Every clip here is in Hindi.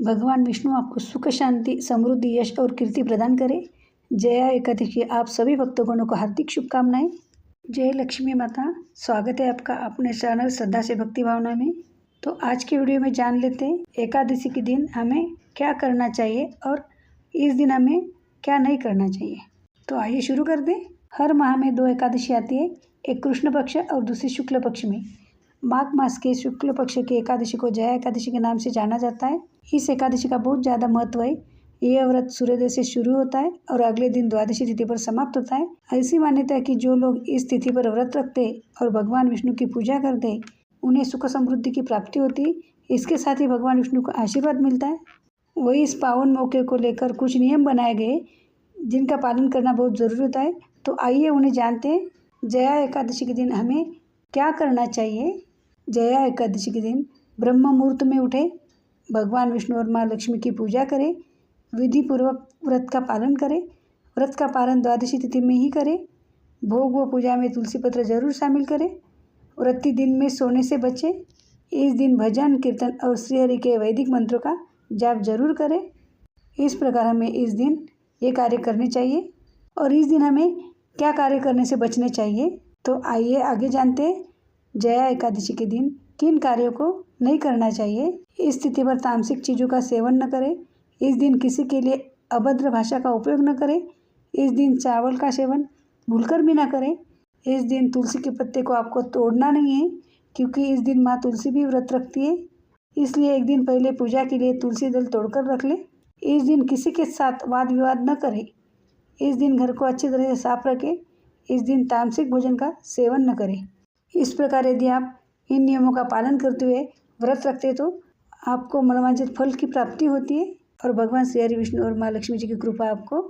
भगवान विष्णु आपको सुख, शांति, समृद्धि, यश और कीर्ति प्रदान करे। जया एकादशी की आप सभी भक्तगणों को हार्दिक शुभकामनाएं। जय लक्ष्मी माता। स्वागत है आपका अपने चैनल श्रद्धा से भक्ति भावना में। तो आज की वीडियो में जान लेते हैं एकादशी के दिन हमें क्या करना चाहिए और इस दिन हमें क्या नहीं करना चाहिए। तो आइए शुरू कर दें। हर माह में 2 एकादशी आती है, एक कृष्ण पक्ष और दूसरी शुक्ल पक्ष में। माघ मास के शुक्ल पक्ष की एकादशी को जया एकादशी के नाम से जाना जाता है। इस एकादशी का बहुत ज़्यादा महत्व है। यह व्रत सूर्योदय से शुरू होता है और अगले दिन द्वादशी तिथि पर समाप्त होता है। ऐसी मान्यता है कि जो लोग इस तिथि पर व्रत रखते और भगवान विष्णु की पूजा करते उन्हें सुख समृद्धि की प्राप्ति होती है। इसके साथ ही भगवान विष्णु का आशीर्वाद मिलता है। वही इस पावन मौके को लेकर कुछ नियम बनाए गए जिनका पालन करना बहुत ज़रूरी होता है। तो आइए उन्हें जानते हैं। जया एकादशी के दिन हमें क्या करना चाहिए। जया एकादशी के दिन ब्रह्म मुहूर्त में उठे, भगवान विष्णु और माँ लक्ष्मी की पूजा करें, विधि पूर्वक व्रत का पालन करें। व्रत का पालन द्वादशी तिथि में ही करें। भोग व पूजा में तुलसी पत्र जरूर शामिल करें। व्रती दिन में सोने से बचें। इस दिन भजन, कीर्तन और श्रीहरि के वैदिक मंत्रों का जाप जरूर करें। इस प्रकार हमें इस दिन ये कार्य करने चाहिए। और इस दिन हमें क्या कार्य करने से बचने चाहिए, तो आइए आगे जानते हैं। जया एकादशी के दिन किन कार्यों को नहीं करना चाहिए। इस तिथि पर तामसिक चीज़ों का सेवन न करें। इस दिन किसी के लिए अभद्र भाषा का उपयोग न करें। इस दिन चावल का सेवन भूलकर भी न करें। इस दिन तुलसी के पत्ते को आपको तोड़ना नहीं है, क्योंकि इस दिन माँ तुलसी भी व्रत रखती है। इसलिए एक दिन पहले पूजा के लिए तुलसी दल तोड़कर रख लें। इस दिन किसी के साथ वाद विवाद न करें। इस दिन घर को अच्छी तरह से साफ रखें। इस दिन तामसिक भोजन का सेवन न करें। इस प्रकार यदि आप इन नियमों का पालन करते हुए व्रत रखते तो आपको मनोवांछित फल की प्राप्ति होती है और भगवान श्री हरि विष्णु और माँ लक्ष्मी जी की कृपा आपको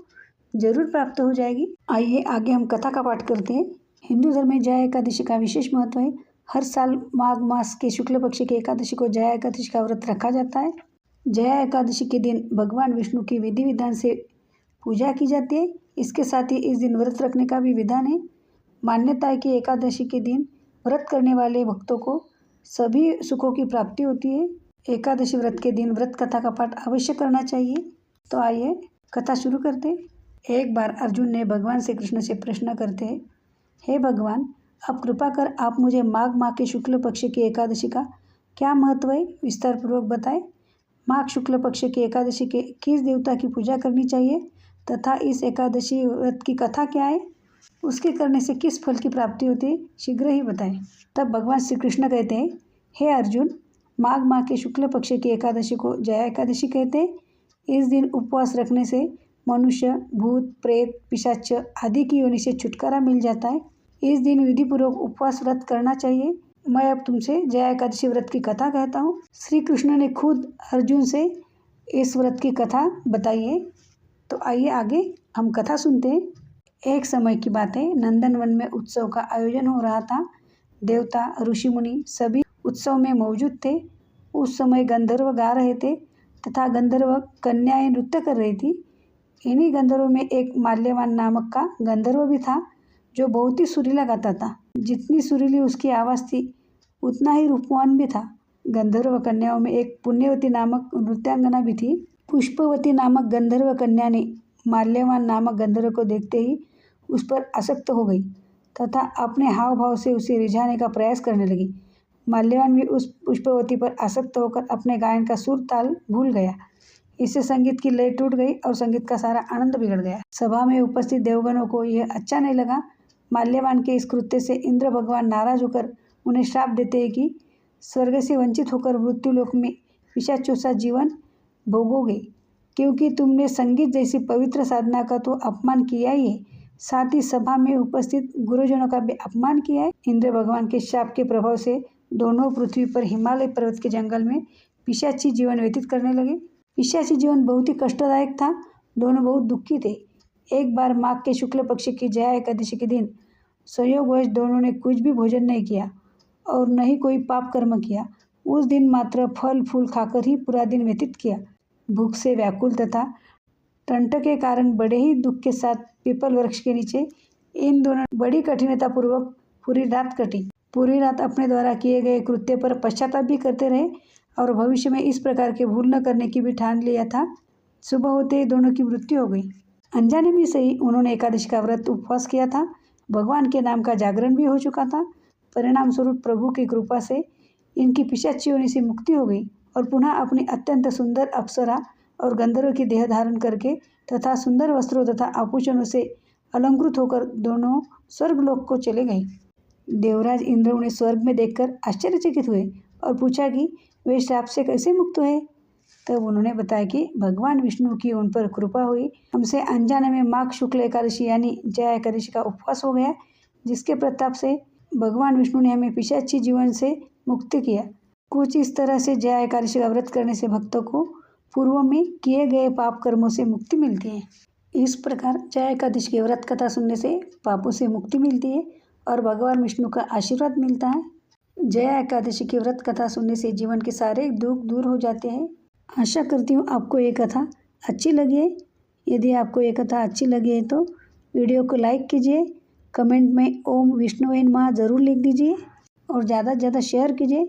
जरूर प्राप्त हो जाएगी। आइए आगे हम कथा का पाठ करते हैं। हिंदू धर्म में जया एकादशी का विशेष महत्व है। हर साल माघ मास के शुक्ल पक्ष की एकादशी को जया एकादशी का व्रत रखा जाता है। जया एकादशी के दिन भगवान विष्णु की विधि विधान से पूजा की जाती है। इसके साथ ही इस दिन व्रत रखने का भी विधान है। मान्यता है कि एकादशी के दिन व्रत करने वाले भक्तों को सभी सुखों की प्राप्ति होती है। एकादशी व्रत के दिन व्रत कथा का पाठ अवश्य करना चाहिए। तो आइए कथा शुरू करते हैं। एक बार अर्जुन ने भगवान श्री कृष्ण से प्रश्न करते हैं, हे भगवान, अब कृपा कर आप मुझे माघ माह के शुक्ल पक्ष की एकादशी का क्या महत्व है विस्तार पूर्वक बताएं। माघ शुक्ल पक्ष की एकादशी के किस देवता की पूजा करनी चाहिए तथा इस एकादशी व्रत की कथा क्या है, उसके करने से किस फल की प्राप्ति होती है, शीघ्र ही बताएं। तब भगवान श्री कृष्ण कहते हैं, हे अर्जुन, माघ माह के शुक्ल पक्ष की एकादशी को जया एकादशी कहते हैं। इस दिन उपवास रखने से मनुष्य, भूत, प्रेत, पिशाच आदि की योनि से छुटकारा मिल जाता है। इस दिन विधि पूर्वक उपवास व्रत करना चाहिए। मैं अब तुमसे जया एकादशी व्रत की कथा कहता हूँ। श्री कृष्ण ने खुद अर्जुन से इस व्रत की कथा बताई है। तो आइए आगे हम कथा सुनते हैं। एक समय की बात है, नंदनवन में उत्सव का आयोजन हो रहा था। देवता, ऋषि मुनि सभी उत्सव में मौजूद थे। उस समय गंधर्व गा रहे थे तथा गंधर्व कन्याएं नृत्य कर रही थी। इन्हीं गंधर्वों में एक माल्यवान नामक का गंधर्व भी था, जो बहुत ही सुरीला गाता था। जितनी सुरीली उसकी आवाज़ थी उतना ही रूपवान भी था। गंधर्व कन्याओं में एक पुण्यवती नामक नृत्यांगना भी थी। पुष्पवती नामक गंधर्व कन्या ने माल्यवान नामक गंधर्व को देखते ही उस पर आसक्त हो गई तथा अपने हाव भाव से उसे रिझाने का प्रयास करने लगी। माल्यवान भी उस पुष्पवती पर आसक्त होकर अपने गायन का सुर ताल भूल गया। इससे संगीत की लय टूट गई और संगीत का सारा आनंद बिगड़ गया। सभा में उपस्थित देवगणों को यह अच्छा नहीं लगा। माल्यवान के इस कृत्य से इंद्र भगवान नाराज होकर उन्हें श्राप देते हैं कि स्वर्ग से वंचित होकर मृत्युलोक में पिशाचों सा जीवन भोगोगे, क्योंकि तुमने संगीत जैसी पवित्र साधना का तो अपमान किया ही है, साथ ही सभा में उपस्थित गुरुजनों का भी अपमान किया है। इंद्र भगवान के शाप के प्रभाव से दोनों पृथ्वी पर हिमालय पर्वत के जंगल में पिशाची जीवन व्यतीत करने लगे। पिशाची जीवन बहुत ही कष्टदायक था। दोनों बहुत दुखी थे। एक बार माघ के शुक्ल पक्ष की जया एकादशी के दिन संयोगवश दोनों ने कुछ भी भोजन नहीं किया और न ही कोई पाप कर्म किया। उस दिन मात्र फल फूल खाकर ही पूरा दिन व्यतीत किया। भूख से व्याकुल तथा टंट के कारण बड़े ही दुख के साथ पीपल वृक्ष के नीचे इन दोनों बड़ी कठिनता पूर्वक पूरी रात कटी। पूरी रात अपने द्वारा किए गए कृत्य पर पश्चाताप भी करते रहे और भविष्य में इस प्रकार के भूल न करने की भी ठान लिया था। सुबह होते ही दोनों की मृत्यु हो गई। अनजाने में सही उन्होंने एकादशी का व्रत उपवास किया था। भगवान के नाम का जागरण भी हो चुका था। परिणाम स्वरूप प्रभु की कृपा से इनकी पिशाची होने से मुक्ति हो गई और पुनः अपनी अत्यंत सुंदर अप्सरा और गंधर्व की देह धारण करके तथा सुंदर वस्त्रों तथा आभूषणों से अलंकृत होकर दोनों स्वर्गलोक को चले गए। देवराज इंद्र उन्हें स्वर्ग में देखकर आश्चर्यचकित हुए और पूछा कि वे श्राप से कैसे मुक्त हुए। तब उन्होंने बताया कि भगवान विष्णु की उन पर कृपा हुई। हमसे अनजाने में माघ शुक्ल एकादशी यानी जया एकादशी का उपवास हो गया, जिसके प्रताप से भगवान विष्णु ने हमें पिशाची जीवन से मुक्त किया। कुछ इस तरह से जया एकादशी का व्रत करने से भक्तों को पूर्व में किए गए पाप कर्मों से मुक्ति मिलती है। इस प्रकार जया एकादशी की व्रत कथा सुनने से पापों से मुक्ति मिलती है और भगवान विष्णु का आशीर्वाद मिलता है। जया एकादशी की व्रत कथा सुनने से जीवन के सारे दुख दूर हो जाते हैं। आशा करती हूँ आपको ये कथा अच्छी लगी है। यदि आपको ये कथा अच्छी लगी है तो वीडियो को लाइक कीजिए, कमेंट में ओम विष्णुवे नमः ज़रूर लिख दीजिए और ज़्यादा से ज़्यादा शेयर कीजिए।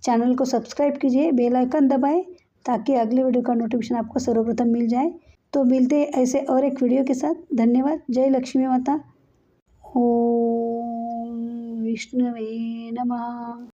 चैनल को सब्सक्राइब कीजिए, बेल आइकन दबाएं ताकि अगले वीडियो का नोटिफिकेशन आपको सर्वप्रथम मिल जाए। तो मिलते हैं ऐसे और एक वीडियो के साथ। धन्यवाद। जय लक्ष्मी माता। ओम विष्णुवे नमः।